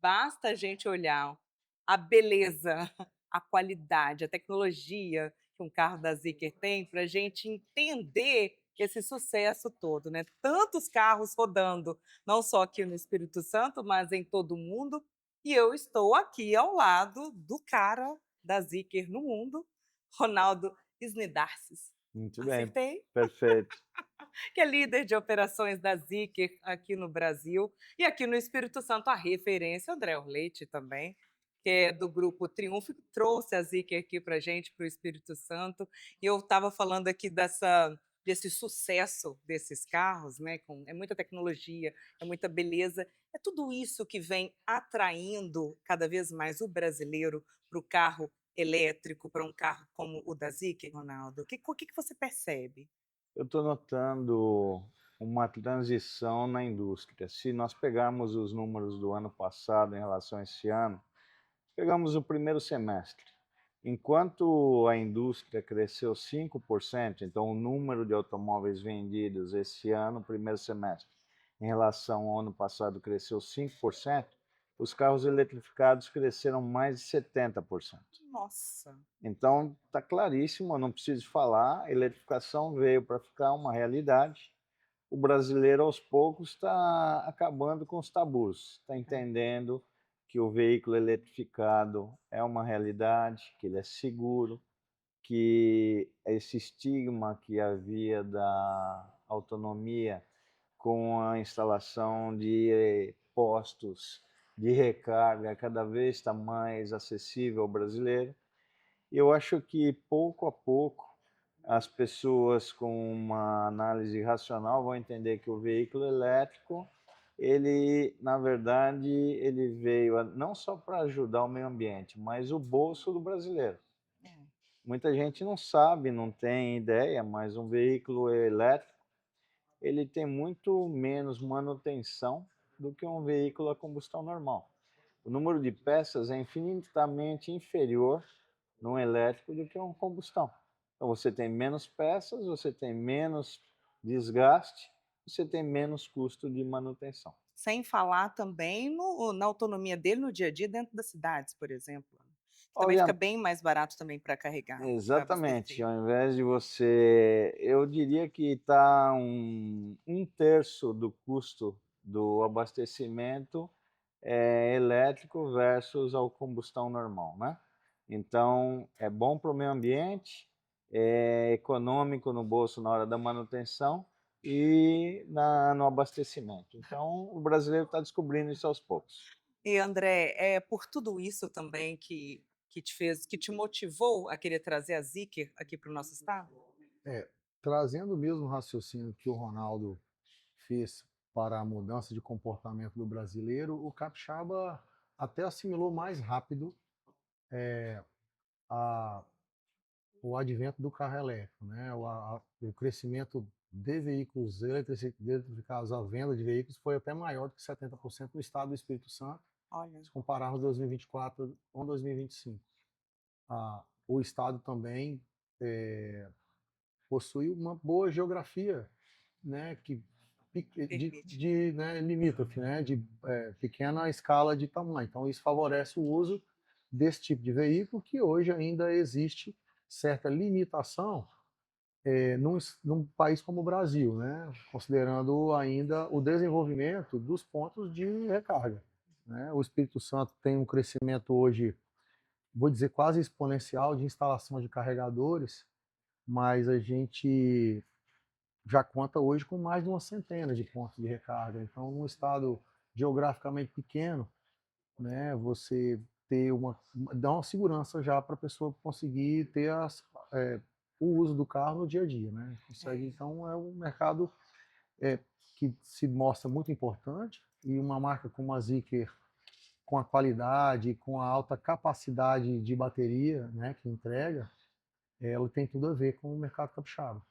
basta a gente olhar a beleza, a qualidade, a tecnologia que um carro da Zeekr tem para a gente entender esse sucesso todo, né. Tantos carros rodando, não só aqui no Espírito Santo, mas em todo o mundo, e eu estou aqui ao lado do cara da Zeekr no mundo, Ronaldo Snidarcis. Muito bem, Acertei? perfeito. Que é líder de operações da Zeekr aqui no Brasil, e aqui no Espírito Santo a referência André Orleiti também, que é do grupo Triunfo, que trouxe a Zeekr aqui para gente, para o Espírito Santo. E eu estava falando aqui desse sucesso desses carros, né, é muita tecnologia, é muita beleza, é tudo isso que vem atraindo cada vez mais o brasileiro para o carro elétrico, para um carro como o da Zeekr, Ronaldo? O que que você percebe? Eu estou notando uma transição na indústria. Se nós pegarmos os números do ano passado em relação a esse ano, pegamos o primeiro semestre. Enquanto a indústria cresceu 5%, então o número de automóveis vendidos esse ano, primeiro semestre, em relação ao ano passado, cresceu 5%, os carros eletrificados cresceram mais de 70%. Nossa! Então, está claríssimo, eu não preciso falar, a eletrificação veio para ficar uma realidade. O brasileiro, aos poucos, está acabando com os tabus, está entendendo que o veículo eletrificado é uma realidade, que ele é seguro, que esse estigma que havia da autonomia com a instalação de postos de recarga cada vez está mais acessível ao brasileiro. Eu acho que pouco a pouco as pessoas com uma análise racional vão entender que o veículo elétrico, ele, na verdade, ele veio não só para ajudar o meio ambiente, mas o bolso do brasileiro. É. Muita gente não sabe, não tem ideia, mas um veículo elétrico, ele tem muito menos manutenção do que um veículo a combustão normal. O número de peças é infinitamente inferior num elétrico do que um combustão. Então você tem menos peças, você tem menos desgaste, você tem menos custo de manutenção. Sem falar também na autonomia dele no dia a dia dentro das cidades, por exemplo, que também fica Olha, bem mais barato também para carregar, para exatamente, abastecer. ao invés de você, eu diria que está um terço do custo do abastecimento elétrico versus a combustão normal, né? Então, é bom para o meio ambiente, é econômico no bolso na hora da manutenção e no abastecimento. Então, o brasileiro está descobrindo isso aos poucos. E André, é por tudo isso também que te motivou a querer trazer a Zeekr aqui para o nosso estado? É, trazendo o mesmo raciocínio que o Ronaldo fez para a mudança de comportamento do brasileiro, o capixaba até assimilou mais rápido a o advento do carro elétrico, né, o crescimento de veículos eletrificados, a venda de veículos foi até maior do que 70% no estado do Espírito Santo, Olha. se compararmos 2024 com 2025. O estado também possui uma boa geografia, né, que Permite. né, limítrofe, né, de pequena escala de tamanho. Então isso favorece o uso desse tipo de veículo que hoje ainda existe certa limitação num país como o Brasil, né, considerando ainda o desenvolvimento dos pontos de recarga. Né? O Espírito Santo tem um crescimento hoje, vou dizer, quase exponencial de instalação de carregadores, mas a gente já conta hoje com mais de uma centena de pontos de recarga. Então, num estado geograficamente pequeno, né, você ter dá uma segurança já para a pessoa conseguir ter o uso do carro no dia a dia, né? Consegue, É. então, é um mercado é, que se mostra muito importante e uma marca como a Zeekr, com a qualidade, com a alta capacidade de bateria, né, que entrega, ela tem tudo a ver com o mercado capixaba.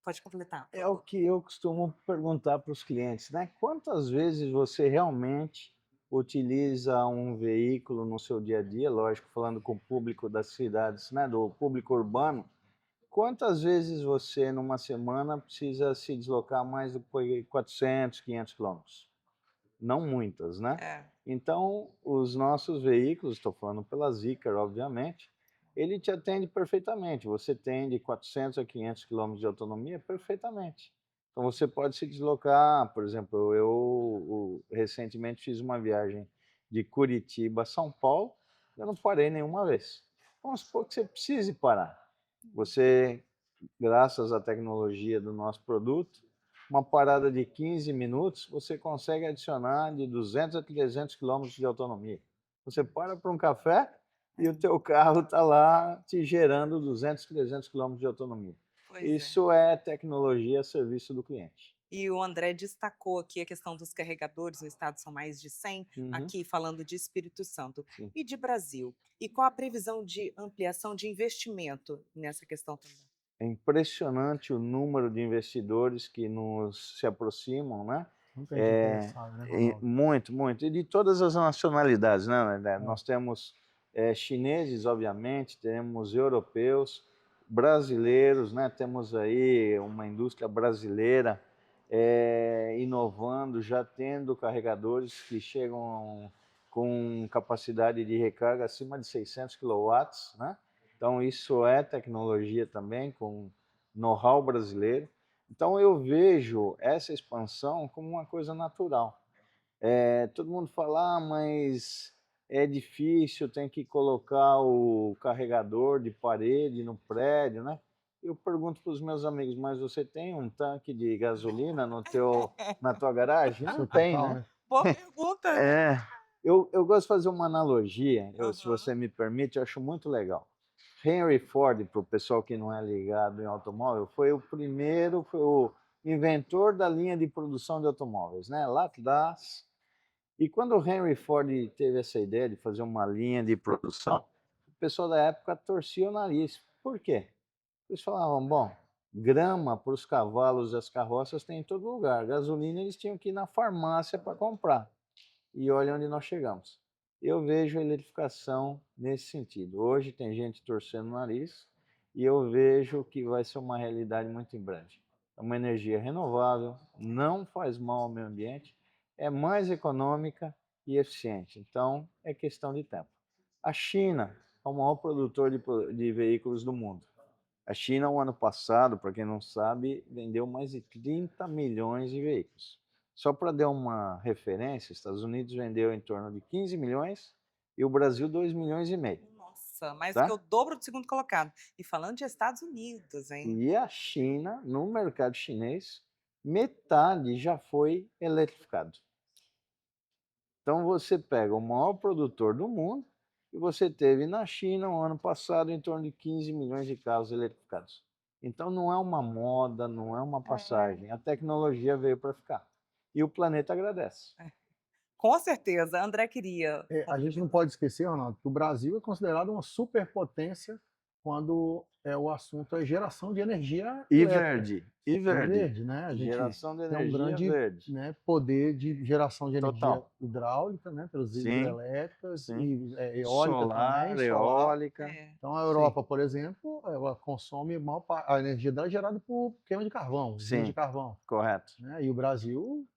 Pode completar, por É o favor. que eu costumo perguntar para os clientes, né? Quantas vezes você realmente utiliza um veículo no seu dia a dia? Lógico, falando com o público das cidades, né? Do público urbano. Quantas vezes você, numa semana, precisa se deslocar mais do que 400, 500 quilômetros? não muitas, né? É. Então, os nossos veículos, estou falando pela Zeekr, obviamente, ele te atende perfeitamente. Você tem de 400 a 500 quilômetros de autonomia perfeitamente. Então, você pode se deslocar, por exemplo, eu recentemente fiz uma viagem de Curitiba a São Paulo, eu não parei nenhuma vez. Vamos supor que você precise parar. Você, graças à tecnologia do nosso produto, uma parada de 15 minutos, você consegue adicionar de 200 a 300 quilômetros de autonomia. Você para para um café e o teu carro está lá te gerando 200, 300 quilômetros de autonomia. Pois é. Isso é tecnologia a serviço do cliente. E o André destacou aqui a questão dos carregadores, no estado são mais de 100, Uhum, aqui falando de Espírito Santo. sim. E de Brasil? E qual a previsão de ampliação de investimento nessa questão também? É impressionante o número de investidores que se aproximam, né? Muita gente interessada, né, Ronaldo? Muito, muito. E de todas as nacionalidades, né? É. Nós temos chineses, obviamente, temos europeus, brasileiros, né? Temos aí uma indústria brasileira inovando, já tendo carregadores que chegam com capacidade de recarga acima de 600 quilowatts, né? Então, isso é tecnologia também, com know-how brasileiro. Então, eu vejo essa expansão como uma coisa natural. Todo mundo fala, mas é difícil, tem que colocar o carregador de parede no prédio, né? Eu pergunto para os meus amigos, mas você tem um tanque de gasolina na tua garagem? Não Seu tem, quintal, né? né? Boa pergunta, né? É, eu gosto de fazer uma analogia, se Aham. você me permite, eu acho muito legal. Henry Ford, para o pessoal que não é ligado em automóvel, foi o inventor da linha de produção de automóveis, né? Lá atrás. E quando o Henry Ford teve essa ideia de fazer uma linha de produção, o pessoal da época torcia o nariz. Por quê? Eles falavam, bom, grama para os cavalos e as carroças tem em todo lugar. Gasolina eles tinham que ir na farmácia para comprar. E olha onde nós chegamos. Eu vejo a eletrificação nesse sentido. Hoje tem gente torcendo o nariz e eu vejo que vai ser uma realidade muito em breve. É uma energia renovável, não faz mal ao meio ambiente, é mais econômica e eficiente. Então, é questão de tempo. A China é o maior produtor de veículos do mundo. A China, o ano passado, para quem não sabe, vendeu mais de 30 milhões de veículos. Só para dar uma referência, os Estados Unidos vendeu em torno de 15 milhões e o Brasil 2 milhões e meio, Nossa, mais do que o tá? dobro do segundo colocado. E falando de Estados Unidos, hein? E a China, no mercado chinês, metade já foi eletrificado. Então você pega o maior produtor do mundo e você teve na China, no ano passado, em torno de 15 milhões de carros eletrificados. Então não é uma moda, não é uma passagem. A tecnologia veio para ficar. E o planeta agradece. Com certeza. André queria A gente não complementar. pode esquecer, Ronaldo, que o Brasil é considerado uma superpotência quando o assunto é geração de energia E elétrica. verde, E verde, né? A gente Geração de tem um energia grande, verde. né, poder de geração de energia Total. hidráulica, né, pelas Sim, hidrelétricas sim. e eólica também, Solar, solar. eólica. É. Então a Sim, Europa, por exemplo, ela consome a energia dela é gerada por queima de carvão, usinas de sim, carvão, correto. né? E o Brasil.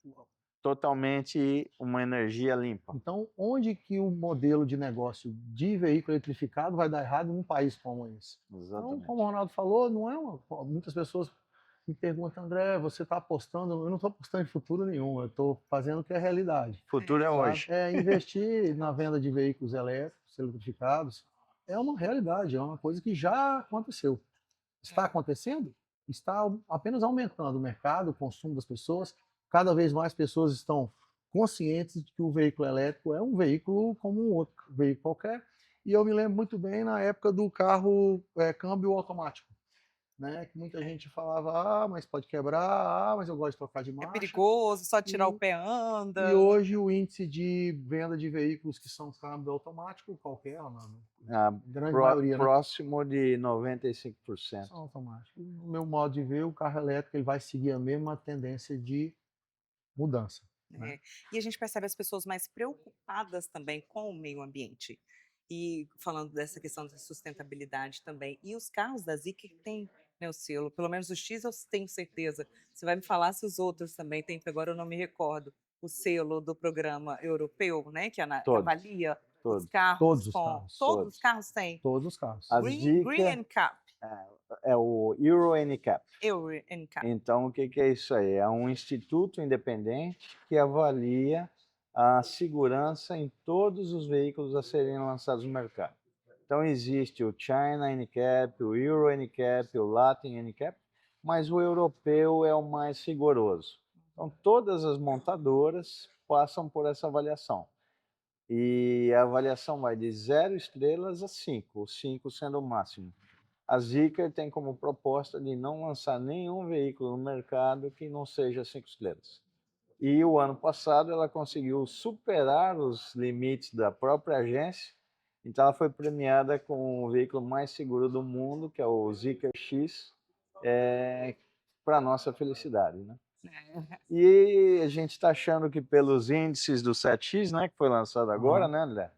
Totalmente uma energia limpa. Então, onde que o modelo de negócio de veículo eletrificado vai dar errado num país como esse? Então, como o Exatamente. Ronaldo falou, não é muitas pessoas me perguntam, André, você está apostando? Eu não estou apostando em futuro nenhum, eu estou fazendo o que é realidade, Futuro é sabe? hoje. Investir na venda de veículos elétricos, eletrificados, é uma realidade, é uma coisa que já aconteceu. Está acontecendo? Está apenas aumentando o mercado, o consumo das pessoas. Cada vez mais pessoas estão conscientes de que o veículo elétrico é um veículo como um outro veículo qualquer. E eu me lembro muito bem na época do carro câmbio automático, né? Que muita gente falava, mas pode quebrar, mas eu gosto de trocar de É marcha. perigoso, só tirar o E, pé e anda. hoje o índice de venda de veículos que são câmbio automático, qualquer, Ah, grande maioria, né? próximo de 95%. São automáticos. No meu modo de ver, o carro elétrico ele vai seguir a mesma tendência de mudança, né? É. E a gente percebe as pessoas mais preocupadas também com o meio ambiente. E falando dessa questão da sustentabilidade também. E os carros da Zeekr têm né, o selo. Pelo menos o X eu tenho certeza. Você vai me falar se os outros também têm, porque agora eu não me recordo. O selo do programa europeu, né, que Todos, avalia os todos, carros Todos os com carros. todos os todos. carros têm? Todos os carros. A Green Zica NCAP. é o Euro NCAP. Euro NCAP. Então, o que que é isso aí? É um instituto independente que avalia a segurança em todos os veículos a serem lançados no mercado. Então, existe o China NCAP, o Euro NCAP, o Latin NCAP, mas o europeu é o mais rigoroso. Então, todas as montadoras passam por essa avaliação. E a avaliação vai de 0 estrelas a 5, o 5 sendo o máximo. A Zeekr tem como proposta de não lançar nenhum veículo no mercado que não seja 5 estrelas. E o ano passado ela conseguiu superar os limites da própria agência, então ela foi premiada com o veículo mais seguro do mundo, que é o Zeekr X, para nossa felicidade, né? É. E a gente está achando que pelos índices do 7X, né, que foi lançado agora, Aham. né, André?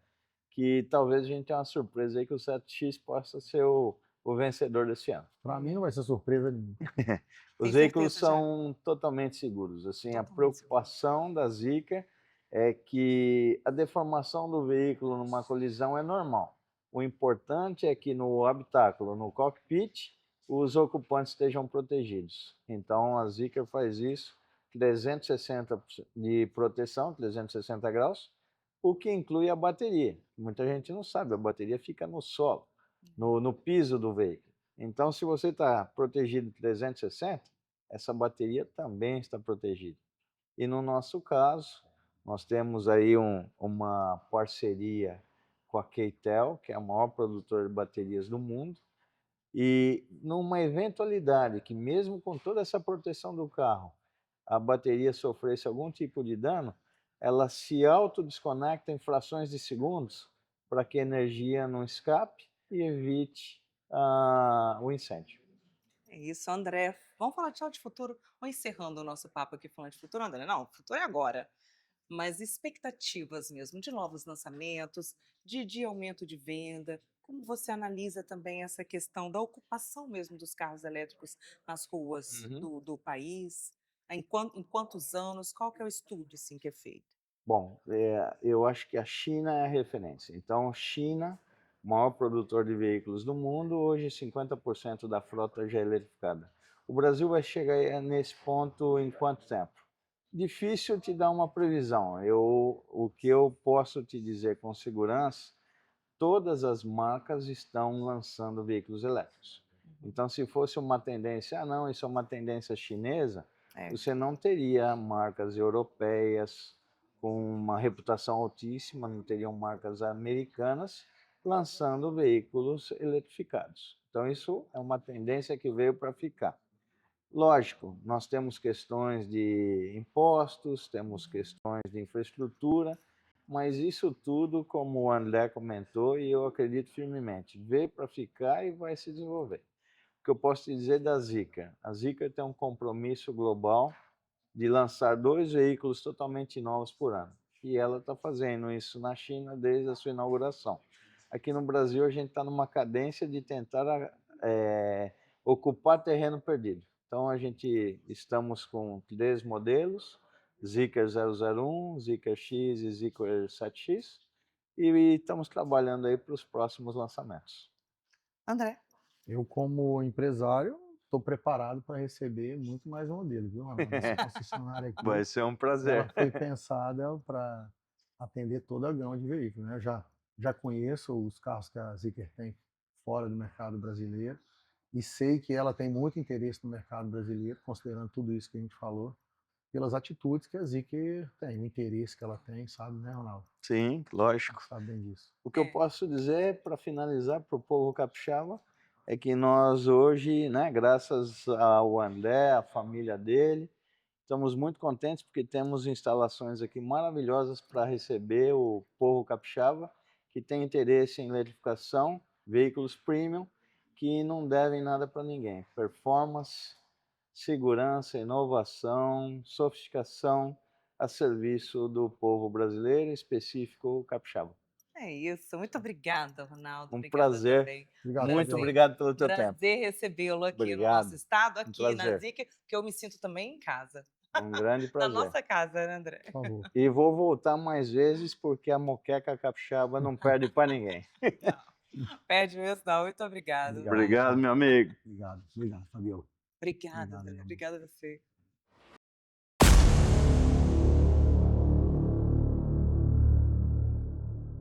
Que talvez a gente tenha uma surpresa aí que o 7X possa ser o vencedor desse ano. Para mim não vai ser surpresa nenhuma. Os Tem veículos certeza já? são totalmente seguros. Assim, a Totalmente seguro. preocupação da Zeekr é que a deformação do veículo numa colisão é normal. O importante é que no habitáculo, no cockpit, os ocupantes estejam protegidos. Então a Zeekr faz isso, 360 de proteção, 360 graus, o que inclui a bateria. Muita gente não sabe, a bateria fica no solo, no piso do veículo. Então, se você está protegido 360, essa bateria também está protegida. E no nosso caso, nós temos aí uma parceria com a Keitel, que é a maior produtora de baterias do mundo, e numa eventualidade que mesmo com toda essa proteção do carro, a bateria sofresse algum tipo de dano, ela se autodesconecta em frações de segundos para que a energia não escape e evite o incêndio. É isso, André. Vamos falar de futuro. Vamos encerrando o nosso papo aqui falando de futuro, André. Não, o futuro é agora. Mas expectativas mesmo de novos lançamentos, de aumento de venda. Como você analisa também essa questão da ocupação mesmo dos carros elétricos nas ruas Uhum. do país? Em quantos anos? Qual que é o estudo assim, que é feito? Bom, eu acho que a China é a referência. Então, China, maior produtor de veículos do mundo, hoje 50% da frota já é eletrificada. O Brasil vai chegar nesse ponto em quanto tempo? Difícil te dar uma previsão. O que eu posso te dizer com segurança, todas as marcas estão lançando veículos elétricos. Então, se fosse uma tendência, não, isso é uma tendência chinesa, É. você não teria marcas europeias com uma reputação altíssima, não teriam marcas americanas lançando veículos eletrificados. Então, isso é uma tendência que veio para ficar. Lógico, nós temos questões de impostos, temos questões de infraestrutura, mas isso tudo, como o André comentou, e eu acredito firmemente, veio para ficar e vai se desenvolver. O que eu posso te dizer da Zeekr? A Zeekr tem um compromisso global de lançar 2 veículos totalmente novos por ano. E ela está fazendo isso na China desde a sua inauguração. Aqui no Brasil, a gente está numa cadência de tentar ocupar terreno perdido. Então, estamos com 3 modelos, Zeekr 001, Zeekr X e Zeekr 7X, e estamos trabalhando aí para os próximos lançamentos. André, Eu, como empresário, estou preparado para receber muito mais modelos, viu, Ronaldo? Essa concessionária aqui, Vai ser um ela prazer. foi pensada para atender toda a gama de veículos, né? Já conheço os carros que a Zeekr tem fora do mercado brasileiro e sei que ela tem muito interesse no mercado brasileiro, considerando tudo isso que a gente falou, pelas atitudes que a Zeekr tem, o interesse que ela tem, sabe, né, Ronaldo? Sim, A lógico. gente sabe bem disso. O que eu posso dizer para finalizar para o povo capixaba é que nós hoje, né, graças ao André, à família dele, estamos muito contentes porque temos instalações aqui maravilhosas para receber o povo capixaba que tem interesse em eletrificação, veículos premium, que não devem nada para ninguém. Performance, segurança, inovação, sofisticação a serviço do povo brasileiro, em específico capixaba. É isso. Muito obrigada, Ronaldo. Um Obrigada prazer. também. Obrigado, Muito Fabião. obrigado pelo teu tempo. Prazer recebê-lo aqui no Obrigado. nosso estado, Um aqui na prazer. ZIC, que eu me sinto também em casa. Um grande Na prazer. nossa casa, né, André? Por favor. E vou voltar mais vezes, porque a moqueca capixaba não perde para ninguém. Pede mesmo, não. Muito obrigada. Obrigado. Obrigado, meu amigo. Obrigado, Fabião. Obrigada, Obrigado, André. meu amor. Obrigada a você.